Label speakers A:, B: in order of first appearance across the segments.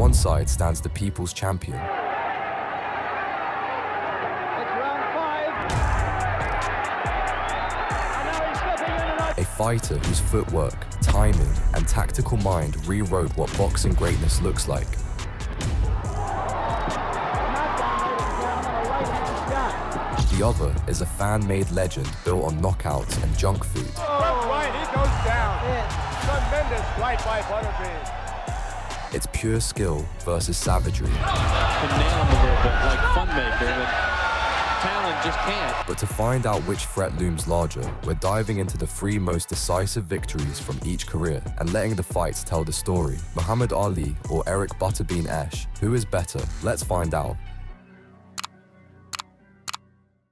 A: one side stands the people's champion.
B: It's round 5. And now he's slipping in and
A: A fighter whose footwork, timing, and tactical mind rewrote what boxing greatness looks like. The other is a fan-made legend built on knockouts and junk food.
C: Left right, he goes down. Tremendous right by Butterbean.
A: It's pure skill versus savagery.
D: Can nail him a little bit like Funmaker, but talent just can't.
A: But to find out which threat looms larger, we're diving into the 3 most decisive victories from each career and letting the fights tell the story. Muhammad Ali or Eric Butterbean Esch, who is better? Let's find out.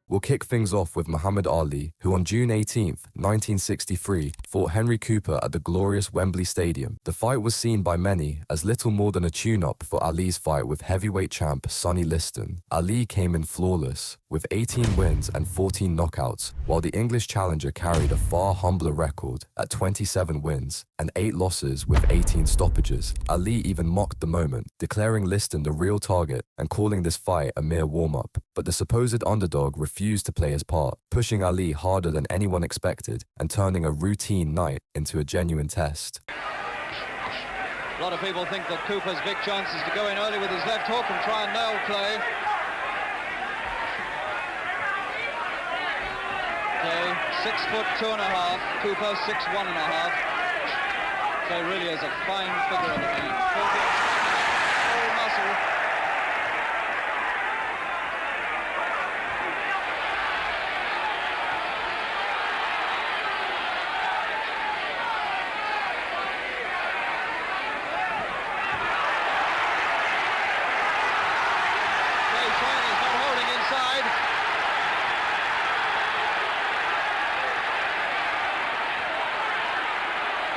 A: We'll kick things off with Muhammad Ali, who on June 18th, 1963, fought Henry Cooper at the glorious Wembley Stadium. The fight was seen by many as little more than a tune-up for Ali's fight with heavyweight champ Sonny Liston. Ali came in flawless, with 18 wins and 14 knockouts, while the English challenger carried a far humbler record at 27 wins and 8 losses with 18 stoppages. Ali even mocked the moment, declaring Liston the real target and calling this fight a mere warm-up. But the supposed underdog refused to play his part, pushing Ali harder than anyone expected and turning a routine night into a genuine test.
E: A lot of people think that Cooper's big chance is to go in early with his left hook and try and nail Clay. Clay, 6'2½", Cooper 6'1½". Clay really is a fine figure of the man. All muscle.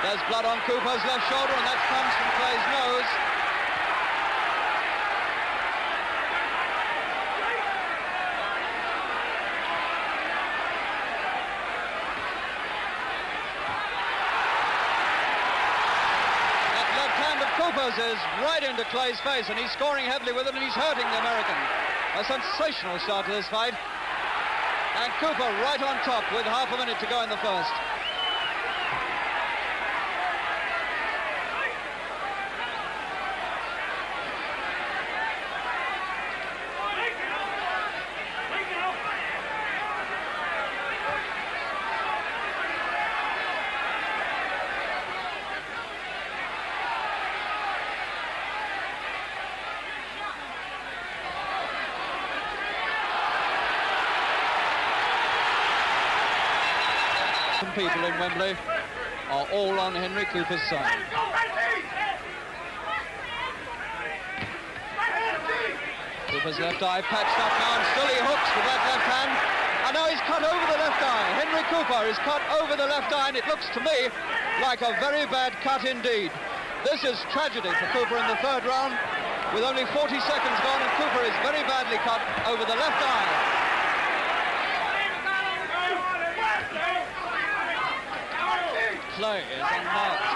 E: There's blood on Cooper's left shoulder, and that comes from Clay's nose. That left hand of Cooper's is right into Clay's face, and he's scoring heavily with it, and he's hurting the American. A sensational start to this fight. And Cooper right on top with half a minute to go in the first. People in Wembley are all on Henry Cooper's side. Cooper's left eye patched up now, and still he hooks with that left hand. And now he's cut over the left eye. Henry Cooper is cut over the left eye, and it looks to me like a very bad cut indeed. This is tragedy for Cooper in the 3rd round, with only 40 seconds gone, and Cooper is very badly cut over the left eye. Clay is unmarked.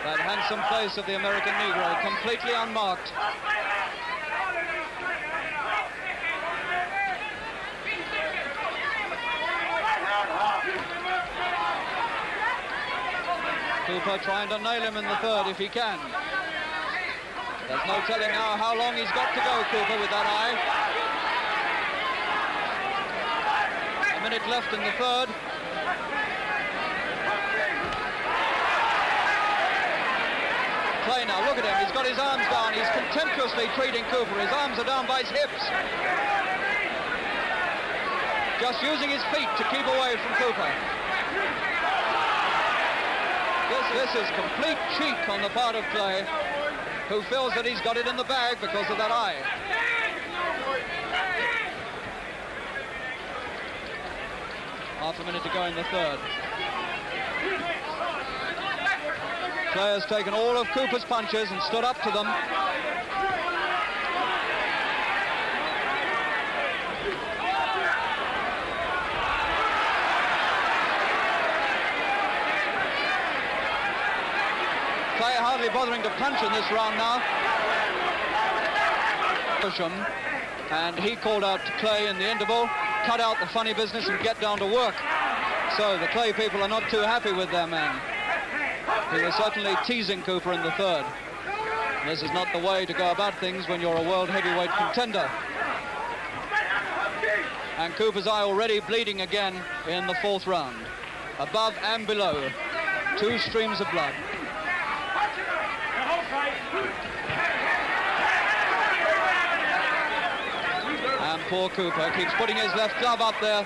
E: That handsome face of the American Negro completely unmarked. Cooper trying to nail him in the 3rd if he can. There's no telling now how long he's got to go, Cooper, with that eye. A minute left in the 3rd. Clay now, look at him, he's got his arms down, he's contemptuously treating Cooper, his arms are down by his hips. Just using his feet to keep away from Cooper. This is complete cheek on the part of Clay, who feels that he's got it in the bag because of that eye. Half a minute to go in the 3rd. Clay has taken all of Cooper's punches and stood up to them. Clay hardly hardly bothering to punch in this round now. And he called out to Clay in the interval, cut out the funny business and get down to work. So the Clay people are not too happy with their man. He was certainly teasing Cooper in the third. This is not the way to go about things when you're a world heavyweight contender. And Cooper's eye already bleeding again in the fourth round. Above and below, 2 streams of blood. And poor Cooper keeps putting his left glove up there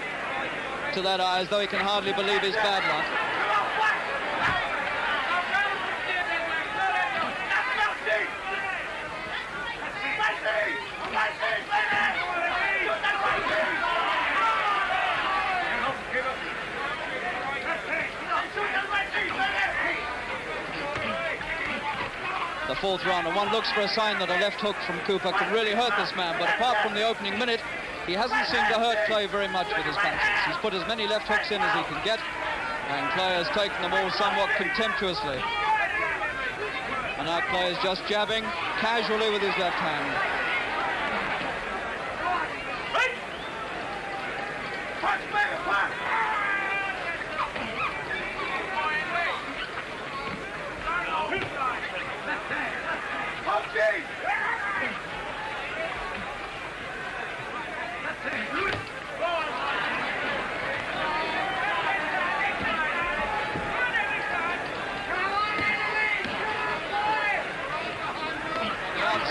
E: to that eye as though he can hardly believe his bad luck. The fourth round, and one looks for a sign that a left hook from Cooper could really hurt this man, but apart from the opening minute, he hasn't seemed to hurt Clay very much with his punches. He's put as many left hooks in as he can get, and Clay has taken them all somewhat contemptuously. And now Clay is just jabbing casually with his left hand.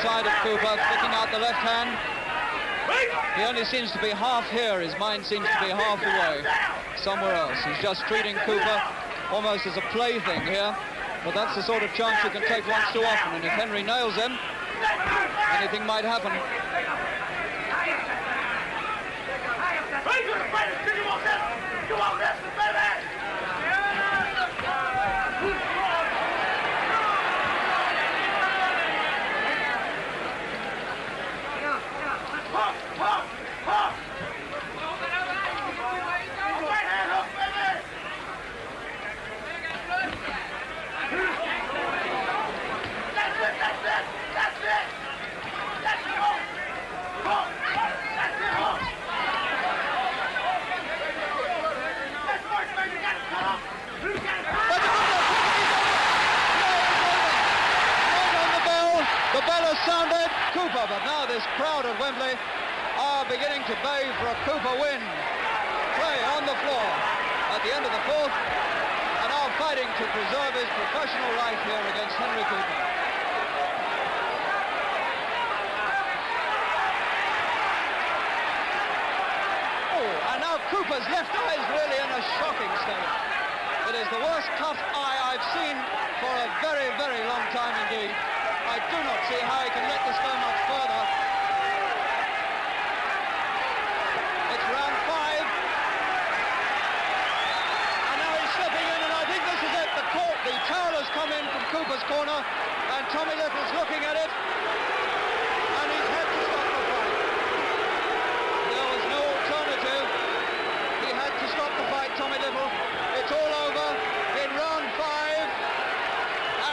E: Side of Cooper, flicking out the left hand. He only seems to be half here. His mind seems to be half away, somewhere else. He's just treating Cooper almost as a plaything here. But that's the sort of chance you can take once too often. And if Henry nails him, anything might happen. Sounded Cooper, but now this crowd at Wembley are beginning to bay for a Cooper win. Clay on the floor at the end of the fourth, and now fighting to preserve his professional right here against Henry Cooper. Oh, and now Cooper's left eye is really in a shocking state. It is the worst cut eye I've seen for a very, very long time indeed. I do not see how he can let this go much further. It's round 5. And now he's slipping in, and I think this is it. The towel has come in from Cooper's corner, and Tommy Little's looking at it. And he's had to stop the fight. There was no alternative. He had to stop the fight, Tommy Little. It's all over in round 5.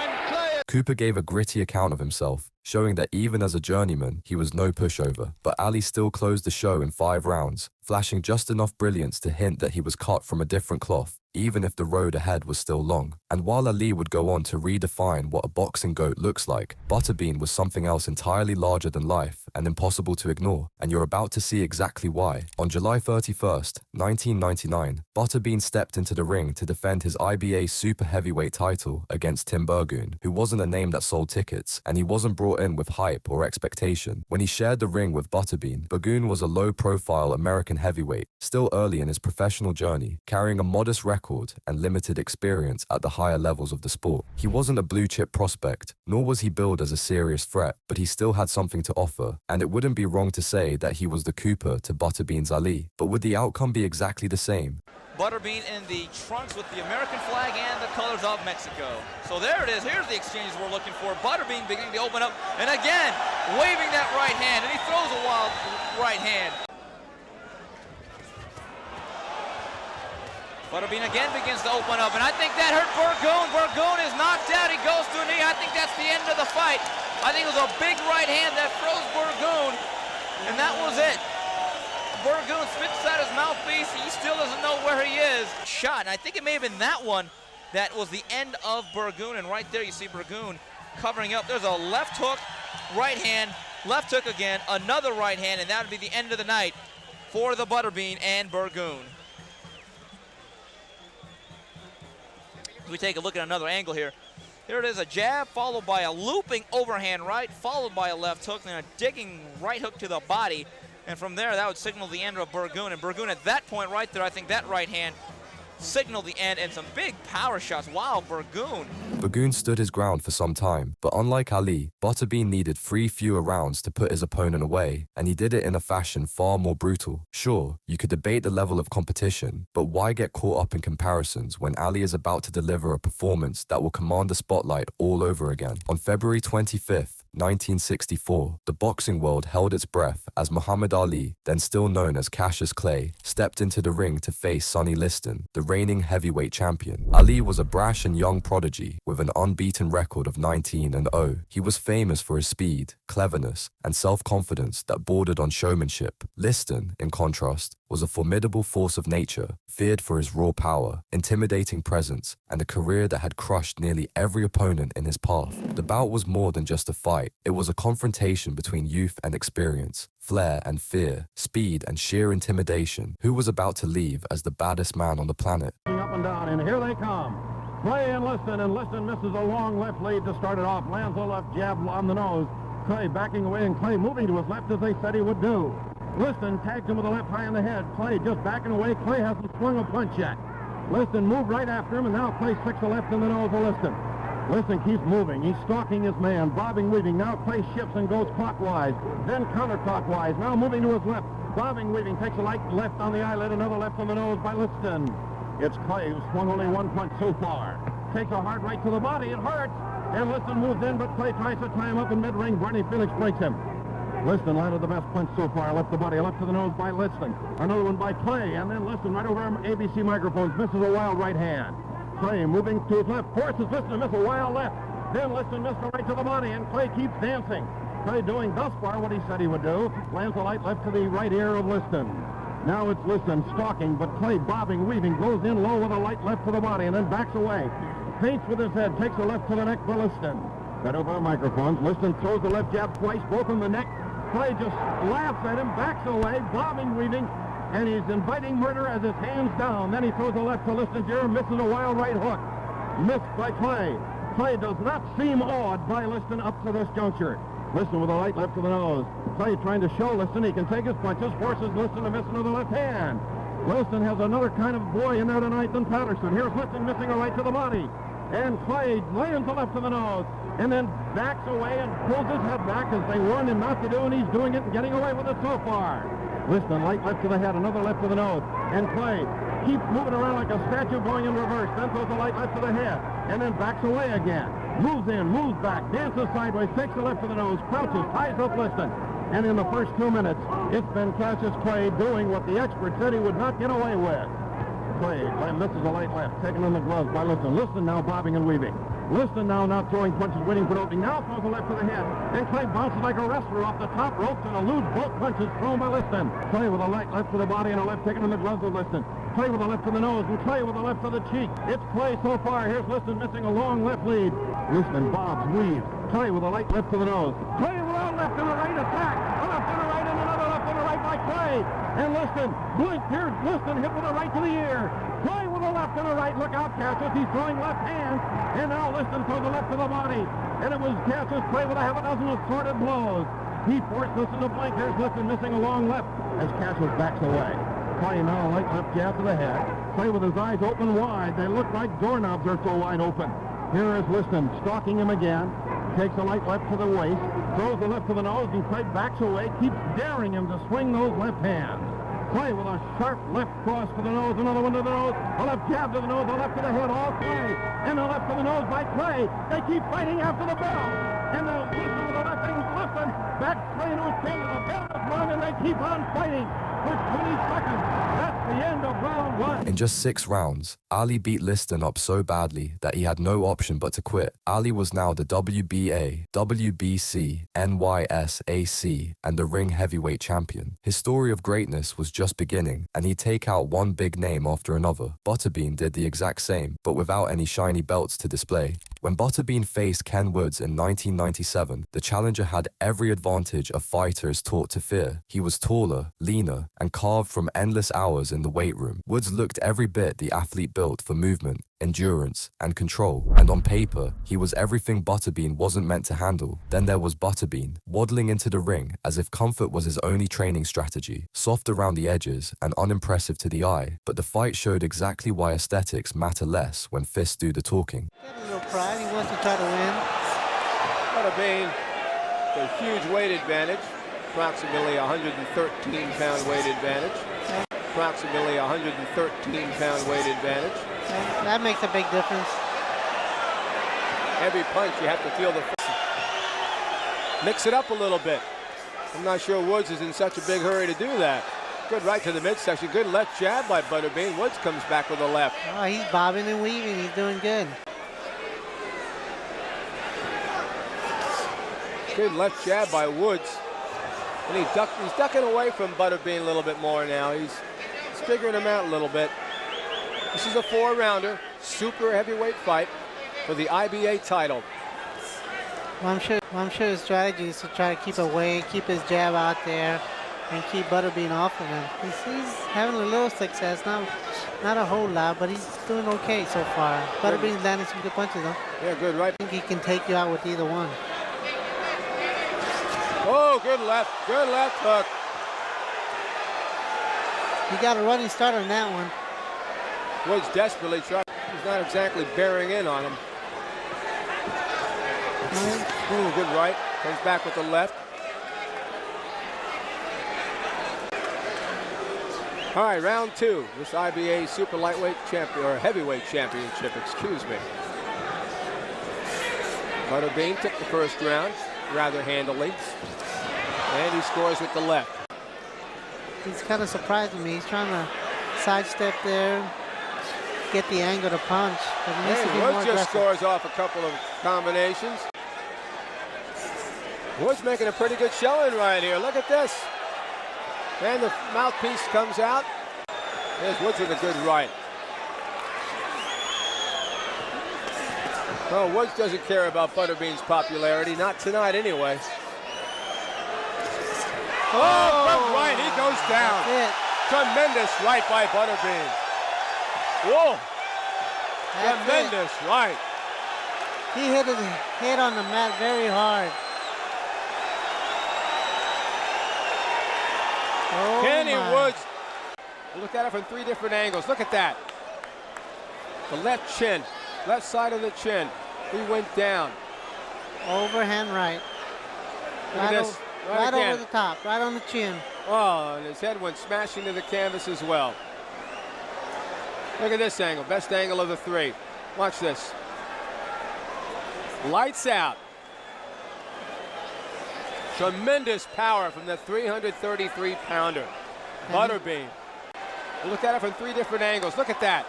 E: And Clay...
A: Cooper gave a gritty account of himself, showing that even as a journeyman, he was no pushover. But Ali still closed the show in 5 rounds, flashing just enough brilliance to hint that he was cut from a different cloth, even if the road ahead was still long. And while Ali would go on to redefine what a boxing GOAT looks like, Butterbean was something else entirely larger than life and impossible to ignore, and you're about to see exactly why. On July 31st, 1999, Butterbean stepped into the ring to defend his IBA super heavyweight title against Tim Bergun, who wasn't a name that sold tickets, and he wasn't brought in with hype or expectation. When he shared the ring with Butterbean, Bergun was a low-profile American heavyweight, still early in his professional journey, carrying a modest record and limited experience at the higher levels of the sport. He wasn't a blue-chip prospect, nor was he billed as a serious threat, but he still had something to offer, and it wouldn't be wrong to say that he was the Cooper to Butterbean's Ali. But would the outcome be exactly the same?
F: Butterbean in the trunks with the American flag and the colors of Mexico. So there it is. Here's the exchange we're looking for. Butterbean beginning to open up, and again, waving that right hand, and he throws a wild right hand. Butterbean again begins to open up, and I think that hurt Bergun. Bergun is knocked out. He goes to a knee. I think that's the end of the fight. I think it was a big right hand that froze Bergun, and that was it. Bergun spits out his mouthpiece. He still doesn't know where he is. Shot, and I think it may have been that one that was the end of Bergun, and right there you see Bergun covering up. There's a left hook, right hand, left hook again, another right hand, and that would be the end of the night for the Butterbean and Bergun. We take a look at another angle here. Here it is, a jab followed by a looping overhand right, followed by a left hook, then a digging right hook to the body. And from there, that would signal the end of Bergun. And Bergun at that point right there, I think that right hand signaled the end, and some big power shots. Wow, Bergun.
A: Bergun stood his ground for some time, but unlike Ali, Butterbean needed 3 fewer rounds to put his opponent away, and he did it in a fashion far more brutal. Sure, you could debate the level of competition, but why get caught up in comparisons when Ali is about to deliver a performance that will command the spotlight all over again? On February 25th, 1964, the boxing world held its breath as Muhammad Ali, then still known as Cassius Clay, stepped into the ring to face Sonny Liston, the reigning heavyweight champion. Ali was a brash and young prodigy with an unbeaten record of 19-0. He was famous for his speed, cleverness, and self-confidence that bordered on showmanship. Liston, in contrast, was a formidable force of nature, feared for his raw power, intimidating presence, and a career that had crushed nearly every opponent in his path. The bout was more than just a fight. It was a confrontation between youth and experience, flair and fear, speed and sheer intimidation. Who was about to leave as the baddest man on the planet?
G: Up and down, and here they come. Clay and Liston misses a long left lead to start it off. Lands a left jab on the nose. Clay backing away, and Clay moving to his left as they said he would do. Liston tags him with a left high in the head. Clay just backing away. Clay hasn't swung a punch yet. Liston moved right after him, and now Clay sticks a left in the nose of Liston. Liston keeps moving. He's stalking his man, bobbing, weaving. Now Clay shifts and goes clockwise, then counterclockwise. Now moving to his left, bobbing, weaving. Takes a light left on the eyelid, another left on the nose by Liston. It's Clay who's swung only one punch so far. Takes a hard right to the body. It hurts. And Liston moves in, but Clay tries to tie him up in mid-ring. Barney Felix breaks him. Liston landed the best punch so far. Left the body, left to the nose by Liston. Another one by Clay, and then Liston right over ABC microphones. Misses a wild right hand. Clay moving to his left. Forces Liston to miss a wild left. Then Liston missed a right to the body, and Clay keeps dancing. Clay doing thus far what he said he would do. Lands a light left to the right ear of Liston. Now it's Liston stalking, but Clay bobbing, weaving, goes in low with a light left to the body, and then backs away. Feints with his head, takes a left to the neck for Liston. Right over the microphones. Liston throws the left jab twice, both in the neck. Clay just laughs at him, backs away, bobbing, weaving, and he's inviting murder as his hands down. Then he throws a left to Liston's ear, misses a wild right hook. Missed by Clay. Clay does not seem awed by Liston up to this juncture. Liston with a light left to the nose. Clay trying to show Liston he can take his punches, forces Liston to miss another left hand. Liston has another kind of boy in there tonight than Patterson. Here's Liston missing a right to the body. And Clay lands a left to the nose, and then backs away and pulls his head back as they warned him not to do, and he's doing it and getting away with it so far. Liston, light left to the head, another left to the nose, and Clay keeps moving around like a statue going in reverse, then throws a light left to the head, and then backs away again. Moves in, moves back, dances sideways, takes the left to the nose, crouches, ties up Liston. And in the first 2 minutes, it's been Cassius Clay doing what the expert said he would not get away with. Clay misses a light left, taken in the gloves by Liston. Liston now bobbing and weaving. Liston now not throwing punches, waiting for an opening. Now throws a left to the head. And Clay bounces like a wrestler off the top ropes and eludes both punches thrown by Liston. Clay with a light left to the body and a left taken in the gloves of Liston. Clay with a left to the nose and Clay with a left to the cheek. It's Clay so far. Here's Liston missing a long left lead. Liston bobs, weaves. Clay with a light left to the nose. Clay with a left and a right attack. A left and a right and another left and a right by Clay. And Liston blinked. Here's Liston hit with a right to the ear. Clay with a left and a right. Look out, Cassius. He's throwing left hand. And now Liston throws a left to the body. And it was Cassius Clay with a half a dozen assorted blows. He forced Liston to blink. Here's Liston missing a long left as Cassius backs away. Clay now a light left jab to the head. Clay with his eyes open wide. They look like doorknobs, they're so wide open. Here is Liston stalking him again. Takes a light left to the waist. Throws the left to the nose, and Clay backs away. Keeps daring him to swing those left hands. Clay with a sharp left cross to the nose, another one to the nose, a left jab to the nose, a left to the head, all Clay, and a left to the nose by Clay. They keep fighting after the bell, and the Liston with the left hand, Liston backs Clay into his chin, and the bell is rung, and they keep on fighting. for 20 seconds. That's the end of round one.
A: In just 6 rounds, Ali beat Liston up so badly that he had no option but to quit. Ali was now the WBA, WBC, NYSAC, and the ring heavyweight champion. His story of greatness was just beginning, and he'd take out one big name after another. Butterbean did the exact same, but without any shiny belts to display. When Butterbean faced Ken Woods in 1997, the challenger had every advantage a fighter is taught to fear. He was taller, leaner, and carved from endless hours in the weight room. Woods looked every bit the athlete built for movement, endurance, and control. And on paper, he was everything Butterbean wasn't meant to handle. Then there was Butterbean, waddling into the ring as if comfort was his only training strategy. Soft around the edges and unimpressive to the eye, but the fight showed exactly why aesthetics matter less when fists do the talking.
H: Got a little pride. He wants to try to win.
C: Butterbean, a huge weight advantage, approximately 113-pound weight advantage. Approximately 113-pound weight advantage.
H: That makes a big difference.
C: Every punch you have to feel the mix it up a little bit. I'm not sure Woods is in such a big hurry to do that. Good right to the midsection. Good left jab by Butterbean. Woods comes back with a left.
H: Oh, he's bobbing and weaving. He's doing good.
C: Good left jab by Woods. And he's ducking away from Butterbean a little bit more now. He's figuring him out a little bit. This is a 4-rounder, super heavyweight fight for the IBA title.
H: Well, I'm sure his strategy is to try to keep away, keep his jab out there, and keep Butterbean off of him. He's having a little success, not a whole lot, but he's doing okay so far. Butterbean's landing some good punches, though.
C: Yeah, good right.
H: I think he can take you out with either one.
C: Oh, good left hook.
H: He got a running start on that one.
C: Woods desperately trying. He's not exactly bearing in on him. Ooh, good right. Comes back with the left. All right, round 2. This IBA super lightweight champion, or heavyweight championship, excuse me. Butterbean took the first round rather handily. And he scores with the left.
H: He's kind of surprising me. He's trying to sidestep there, get the angle to punch. But he needs to be more
C: Woods just
H: aggressive.
C: scores off a couple of combinations. Woods making a pretty good showing right here. Look at this. And the mouthpiece comes out. There's Woods with a good right. Well, Woods doesn't care about Butterbean's popularity. Not tonight anyway. Oh, from right, he goes down. Tremendous right by Butterbean. Whoa. Tremendous right.
H: He hit his head on the mat very hard. Oh,
C: Kenny
H: my.
C: Woods. Look at it from 3 different angles. Look at that. The left chin, left side of the chin. He went down.
H: Overhand right.
C: Look at this.
H: Right
C: again.
H: over the top, right on the chin.
C: Oh, and his head went smashing to the canvas as well. Look at this angle, best angle of the 3. Watch this. Lights out. Tremendous power from the 333-pounder. Butterbean. Look at it from 3 different angles. Look at that.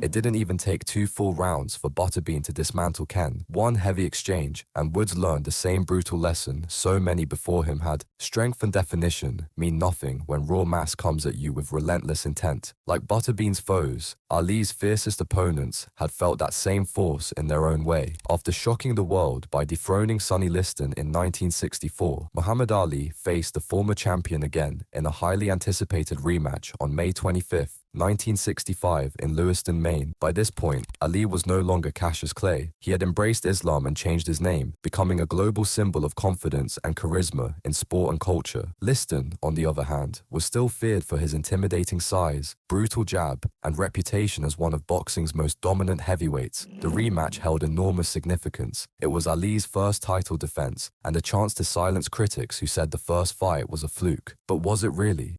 A: It didn't even take 2 full rounds for Butterbean to dismantle Ken. One heavy exchange, and Woods learned the same brutal lesson so many before him had. Strength and definition mean nothing when raw mass comes at you with relentless intent. Like Butterbean's foes, Ali's fiercest opponents had felt that same force in their own way. After shocking the world by dethroning Sonny Liston in 1964, Muhammad Ali faced the former champion again in a highly anticipated rematch on May 25th, 1965 in Lewiston, Maine. By this point, Ali was no longer Cassius Clay. He had embraced Islam and changed his name, becoming a global symbol of confidence and charisma in sport and culture. Liston, on the other hand, was still feared for his intimidating size, brutal jab, and reputation as one of boxing's most dominant heavyweights. The rematch held enormous significance. It was Ali's first title defense, and a chance to silence critics who said the first fight was a fluke. But was it really?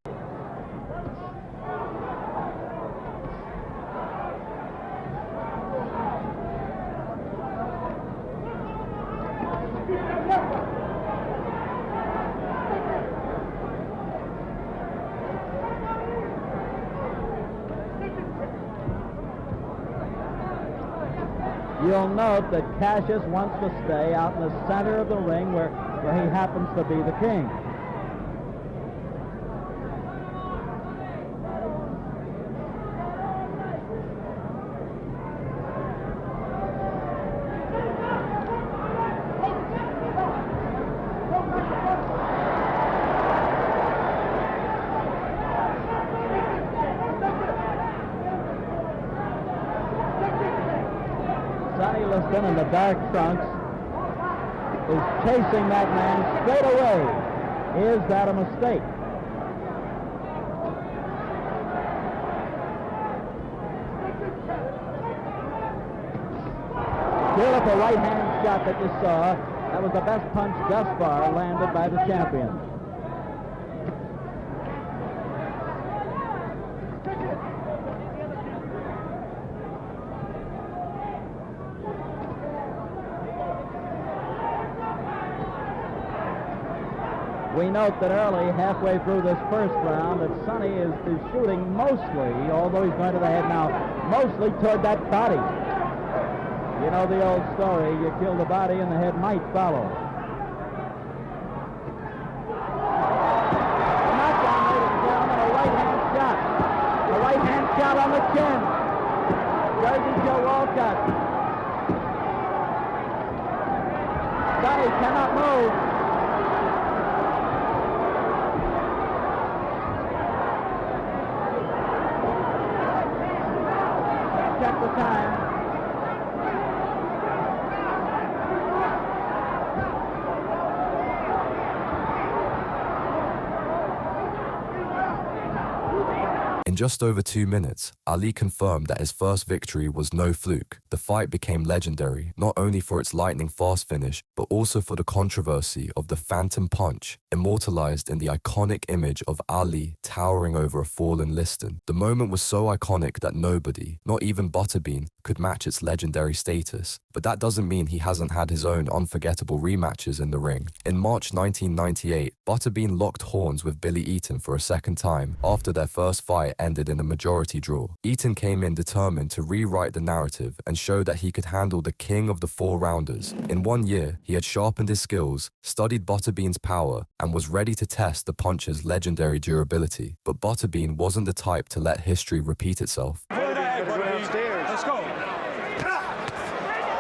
I: You'll note that Cassius wants to stay out in the center of the ring where he happens to be the king. Liston in the dark trunks is chasing that man straight away. Is that a mistake? Beautiful right hand shot that you saw. That was the best punch thus far landed by the champion. We note that early, halfway through this first round, that Sonny is shooting mostly, although he's going to the head now, mostly toward that body. You know the old story, you kill the body and the head might follow. Knockdown, ladies and gentlemen, a right-hand shot. A right-hand shot on the chin. Jersey Joe Walcott. Sonny cannot move. Check the time.
A: In just over 2 minutes, Ali confirmed that his first victory was no fluke. The fight became legendary, not only for its lightning-fast finish, but also for the controversy of the Phantom Punch, immortalized in the iconic image of Ali towering over a fallen Liston. The moment was so iconic that nobody, not even Butterbean, could match its legendary status. But that doesn't mean he hasn't had his own unforgettable rematches in the ring. In March 1998, Butterbean locked horns with Billy Eaton for a second time after their first fight ended in a majority draw. Eaton came in determined to rewrite the narrative and show that he could handle the king of the 4-rounders. In 1 year, he had sharpened his skills, studied Butterbean's power, and was ready to test the punch's legendary durability. But Butterbean wasn't the type to let history repeat itself.
B: Let's go.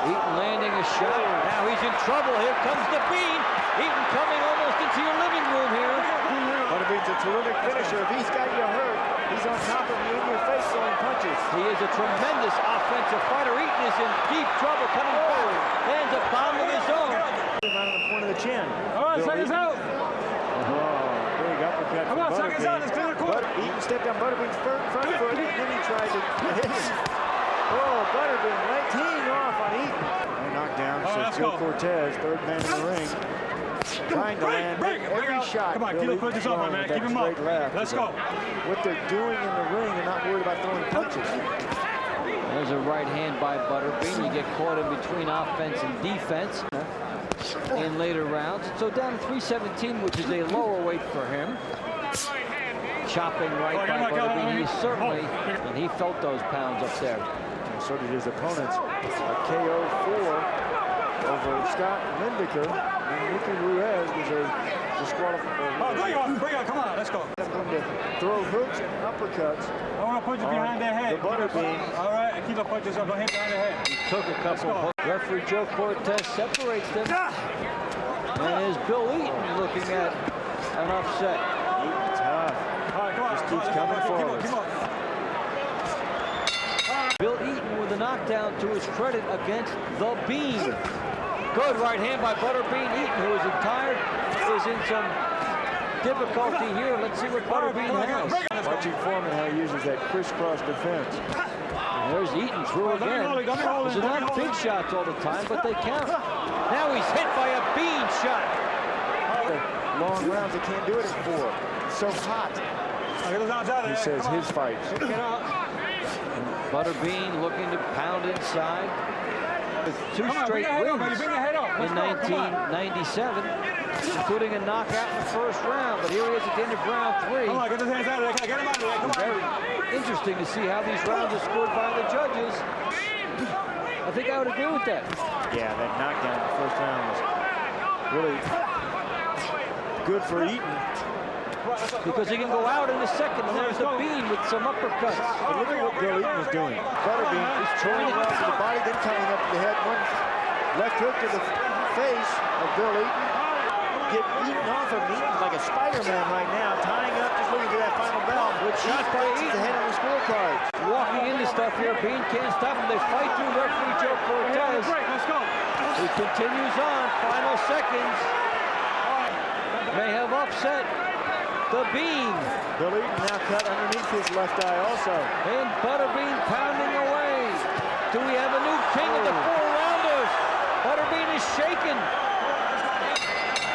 E: Eaton landing a shot. Now he's in trouble. Here comes the Bean. Eaton coming almost into your living room here.
C: Butterbean's a terrific finisher. If he's got you hurt, he's on top of you in your face throwing punches.
E: He is a tremendous offensive fighter. Eaton is in deep trouble coming forward. Lands a bomb of his own.
C: Right on the point of the chin.
B: All right, seconds out.
C: Big uppercut.
B: Come on, seconds out. Let's clear the court.
C: Eaton stepped on Butterbean's front foot, and then he tried to hit him. Oh, Butterbean teeing off on Eaton. And knocked down, so Joe Cortez, third man in the ring. Trying to land every shot.
B: Come on, keep the punches off, man. Keep him up. Let's go.
C: What they're doing in the ring, they're not worried about throwing punches.
E: There's a right hand by Butterbean. You get caught in between offense and defense in later rounds. So down to 317, which is a lower weight for him. Chopping right by Butterbean. He certainly, and he felt those pounds up there.
C: And so did his opponents. A KO 4 over Scott Lindecker. And Ricky Ruiz was a disqualification.
B: Oh, bring on, come on, let's go.
C: I'm going to throw hooks and uppercuts.
B: I want to punch you behind their head.
C: The Butterbean.
B: All right, keep the punches up, don't hit behind the head.
E: He took a couple of hooks. Referee Joe Cortez separates them. And is Bill Eaton looking at an upset.
C: Eaton tough.
B: All right, come on.
C: Just keeps coming forward.
B: Keep on.
E: Bill Eaton with a knockdown to his credit against the Bean. Good right hand by Butterbean. Eaton, who is tired, is in some difficulty here. Let's see what Butterbean has.
C: Watching Foreman how he uses that crisscross defense.
E: And there's Eaton through again. These are not big shots all the time, but they count. Now he's hit by a Bean shot.
C: Long rounds, they can't do it at 4. It's so hot. He says his fight.
E: Butterbean looking to pound inside. With 2 straight wins in 1997, including a knockout in the first round. But here he is at the end of round 3.
B: Come on, get his hands out of there. Get him out of there. Come on.
E: Very interesting to see how these rounds are scored by the judges.
J: I think I would agree with that.
K: Yeah, that knockdown in the first round was really good for Eaton.
J: Because he can go out in a second, and there's the Bean with some uppercuts.
K: But look at what Bill Eaton is doing. Butterbean is throwing well to the body, then coming up to the head. One left hook to the face of Bill Eaton. Get Eaton off of Eaton like a Spider-Man right now, tying up, just looking for that final bell. Good shot by Eaton. Ahead on the scorecard.
J: Walking into stuff here, Bean can't stop him. They fight through referee Joe Cortez. He continues on, final seconds. May have upset the Bean.
K: Bill Eaton now cut underneath his left eye also.
J: And Butterbean pounding away. Do we have a new king of the 4-rounders? Butterbean is shaken.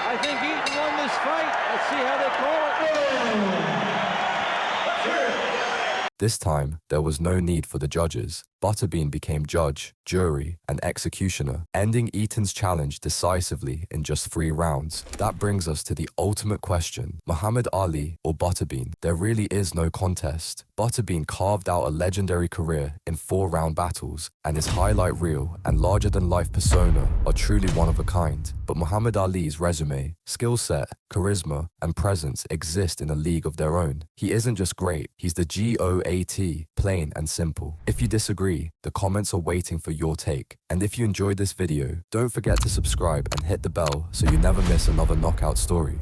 J: I think Eaton won this fight. Let's see how they call it.
A: This time, there was no need for the judges. Butterbean became judge, jury, and executioner, ending Eaton's challenge decisively in just 3 rounds. That brings us to the ultimate question: Muhammad Ali or Butterbean? There really is no contest. Butterbean carved out a legendary career in 4-round battles, and his highlight reel and larger-than-life persona are truly one of a kind. But Muhammad Ali's resume, skill set, charisma, and presence exist in a league of their own. He isn't just great, he's the GOAT, plain and simple. If you disagree, the comments are waiting for your take. And if you enjoyed this video, don't forget to subscribe and hit the bell so you never miss another knockout story.